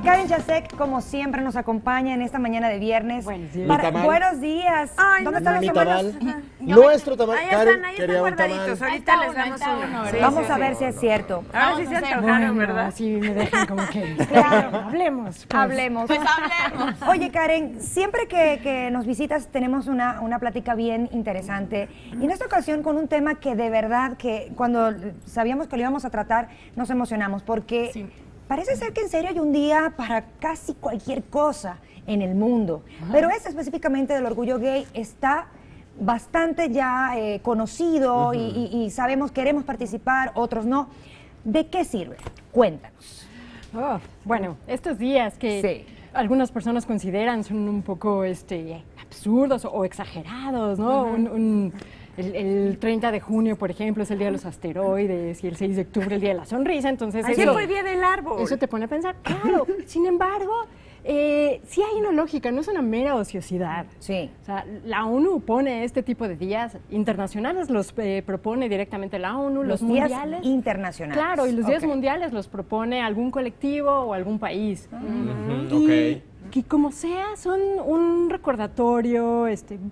Karen Chasek, como siempre, nos acompaña en esta mañana de viernes. Buenos días. Buenos días. Ay, ¿Dónde no, están los Mi tamales? tamal. Nuestro tamal. Ahí Karen están quería un tamal. guardaditos. Ahorita les damos uno. Sí, Vamos a ver si es cierto. Ahora sí se antojaron, ¿verdad? Así me dejan como que... Claro. Hablemos. Pues. Hablemos. Pues hablemos. Oye, Karen, siempre que nos visitas tenemos una plática bien interesante. Y en esta ocasión con un tema que de verdad, que cuando sabíamos que lo íbamos a tratar, nos emocionamos. Porque Sí. parece ser que en serio hay un día para casi cualquier cosa en el mundo. Pero este específicamente del orgullo gay está bastante ya conocido y sabemos, queremos participar, otros no. ¿De qué sirve? Cuéntanos. Oh, bueno, estos días que Sí. algunas personas consideran son un poco absurdos o exagerados, ¿no? El 30 de junio, por ejemplo, es el Día de los Asteroides y el 6 de octubre el Día de la Sonrisa, entonces Ayer eso, fue el Día del Árbol. eso te pone a pensar, claro, sin embargo, sí hay una lógica, no es una mera ociosidad. Sí. O sea, la ONU pone este tipo de días internacionales, los propone directamente la ONU, los días mundiales. internacionales. Claro, y los días Ok. mundiales los propone algún colectivo o algún país. Ok. Y como sea, son un recordatorio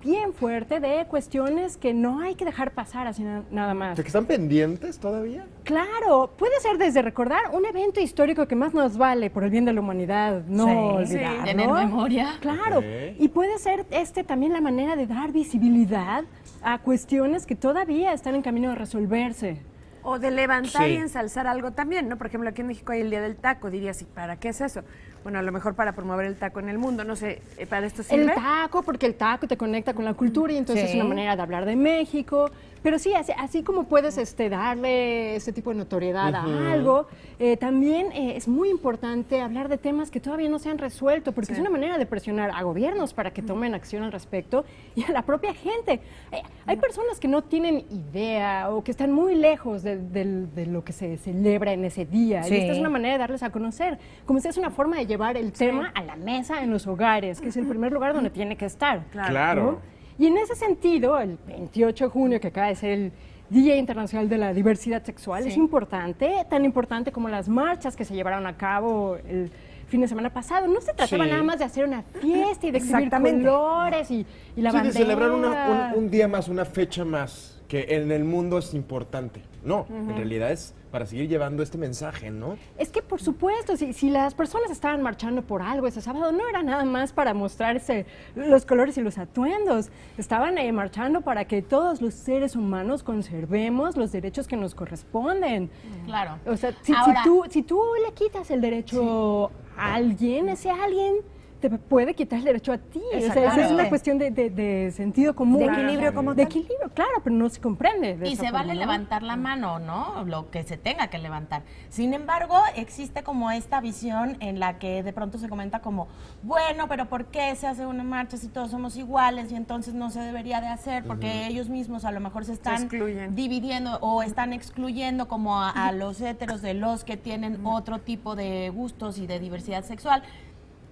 bien fuerte de cuestiones que no hay que dejar pasar así nada más. ¿De que están pendientes todavía? Claro, puede ser desde recordar un evento histórico que más nos vale por el bien de la humanidad, no Sí. olvidar, Tener ¿no? memoria. Claro, Ok. y puede ser también la manera de dar visibilidad a cuestiones que todavía están en camino de resolverse. O de levantar Sí. y ensalzar algo también, ¿no? Por ejemplo, aquí en México hay el Día del Taco. Dirías, ¿y para qué es eso? Bueno, a lo mejor para promover el taco en el mundo. No sé, ¿para esto sirve? El taco, porque el taco te conecta con la cultura y entonces Sí. es una manera de hablar de México. Pero sí, así como puedes darle este tipo de notoriedad a algo, también es muy importante hablar de temas que todavía no se han resuelto, porque es una manera de presionar a gobiernos para que tomen acción al respecto y a la propia gente. Hay personas que no tienen idea o que están muy lejos de lo que se celebra en ese día. Sí. Y esta es una manera de darles a conocer, como si es una forma de llevar el tema a la mesa en los hogares, que es el primer lugar donde tiene que estar. Claro. ¿no? Y en ese sentido, el 28 de junio, que acaba de ser el Día Internacional de la Diversidad Sexual, Sí. es importante, tan importante como las marchas que se llevaron a cabo el fin de semana pasado. No se trataba Sí. nada más de hacer una fiesta y de exhibir Exactamente. colores y la Sí, bandera. de celebrar un día más, una fecha más, que en el mundo es importante. No, en realidad es para seguir llevando este mensaje, ¿no? Es que, por supuesto, si las personas estaban marchando por algo ese sábado, no era nada más para mostrar los colores y los atuendos. Estaban marchando para que todos los seres humanos conservemos los derechos que nos corresponden. Claro. O sea, Ahora- si tú le quitas el derecho a alguien, ese alguien te puede quitar el derecho a ti. O sea, esa es Exactamente. una cuestión de sentido común. De equilibrio como De tal. equilibrio, claro, pero no se comprende. de Y esa se forma, vale ¿no? levantar la mano, ¿no? Lo que se tenga que levantar. Sin embargo, existe como esta visión en la que de pronto se comenta como, bueno, pero ¿por qué se hace una marcha si todos somos iguales y entonces no se debería de hacer? Porque ellos mismos a lo mejor se están excluyen. dividiendo o están excluyendo como a los héteros de los que tienen otro tipo de gustos y de diversidad sexual.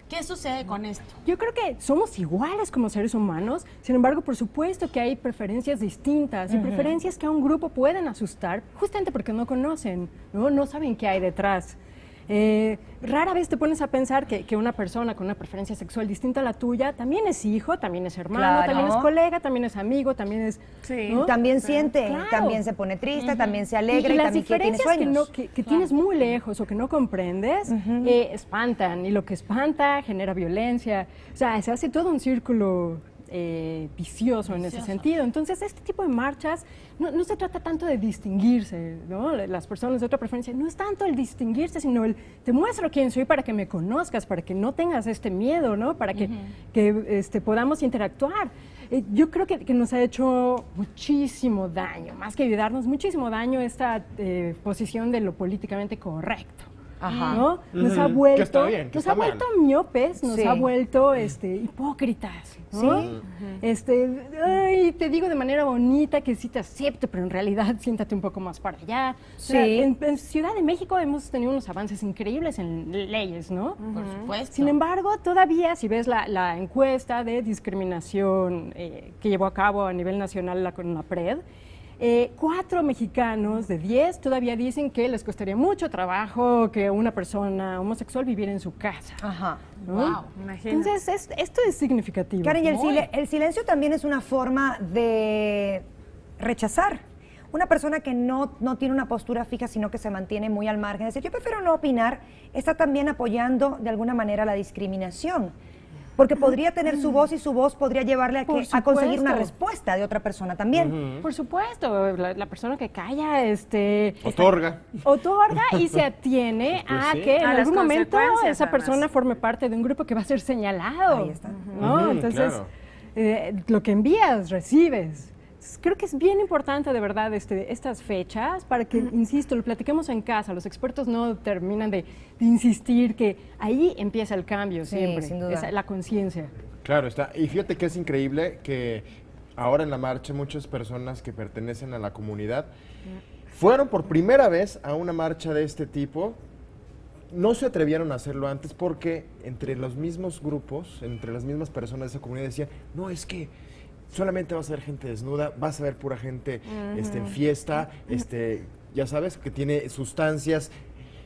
¿Qué sucede con esto? Yo creo que somos iguales como seres humanos, sin embargo, por supuesto que hay preferencias distintas y preferencias que a un grupo pueden asustar justamente porque no conocen, no saben qué hay detrás. Rara vez te pones a pensar que una persona con una preferencia sexual distinta a la tuya también es hijo, también es hermano, Claro. también es colega, también es amigo, también es... Sí. ¿no? También siente, Claro. también se pone triste, también se alegra y, las también tiene diferencias sueños. que tienes muy lejos o que no comprendes espantan, y lo que espanta genera violencia. O sea, se hace todo un círculo vicioso en ese sentido. Entonces, este tipo de marchas no se trata tanto de distinguirse, ¿no? Las personas de otra preferencia, no es tanto el distinguirse, sino el te muestro quién soy para que me conozcas, para que no tengas este miedo, ¿no? Para que podamos interactuar. Yo creo que nos ha hecho muchísimo daño, más que ayudarnos, muchísimo daño esta posición de lo políticamente correcto. Ajá. ¿no? Nos ha Ujú. vuelto, Que está bien, que nos está ha vuelto mal. miopes, nos Sí. ha vuelto hipócritas, ¿no? Sí. Ay, te digo de manera bonita que sí te acepto, pero en realidad siéntate un poco más para allá. O sea, Sí. en Ciudad de México hemos tenido unos avances increíbles en leyes, ¿no? Por supuesto. Sin embargo, todavía, si ves la encuesta de discriminación que llevó a cabo a nivel nacional la CONAPRED, 4 mexicanos de 10 todavía dicen que les costaría mucho trabajo que una persona homosexual viviera en su casa. Ajá. ¿no? Wow. Imagínate. Entonces, esto es significativo. Karen, y el, Muy. el silencio también es una forma de rechazar. Una persona que no tiene una postura fija, sino que se mantiene muy al margen. Es decir, yo prefiero no opinar, está también apoyando de alguna manera la discriminación. Porque podría tener su voz y su voz podría llevarle a, Por a conseguir una supuesto. respuesta de otra persona también. Por supuesto, la persona que calla, Otorga. otorga y se atiene Pues a sí. que en A las algún momento consecuencias, esa persona además. forme parte de un grupo que va a ser señalado. Ahí está. ¿no? Ujú, Entonces, claro. lo que envías, recibes. Creo que es bien importante de verdad estas fechas para que, insisto, lo platiquemos en casa. Los expertos no terminan de insistir que ahí empieza el cambio Sí, siempre. sin duda. Es la conciencia. Claro, está. Y fíjate que es increíble que ahora en la marcha muchas personas que pertenecen a la comunidad fueron por primera vez a una marcha de este tipo. No se atrevieron a hacerlo antes porque entre los mismos grupos, entre las mismas personas de esa comunidad decían, no, es que solamente vas a ver gente desnuda, vas a ver pura gente en fiesta, ya sabes, que tiene sustancias.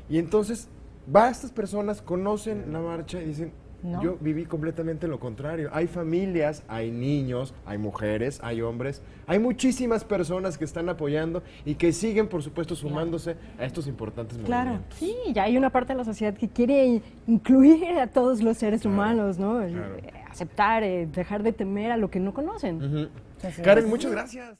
Y entonces va estas personas, conocen la marcha y dicen, No. yo viví completamente lo contrario. Hay familias, hay niños, hay mujeres, hay hombres, hay muchísimas personas que están apoyando y que siguen, por supuesto, sumándose a estos importantes Claro. movimientos. Sí, ya hay una parte de la sociedad que quiere incluir a todos los seres humanos, ¿no? claro. Aceptar, dejar de temer a lo que no conocen. Ujú. Así Karen, es. muchas gracias.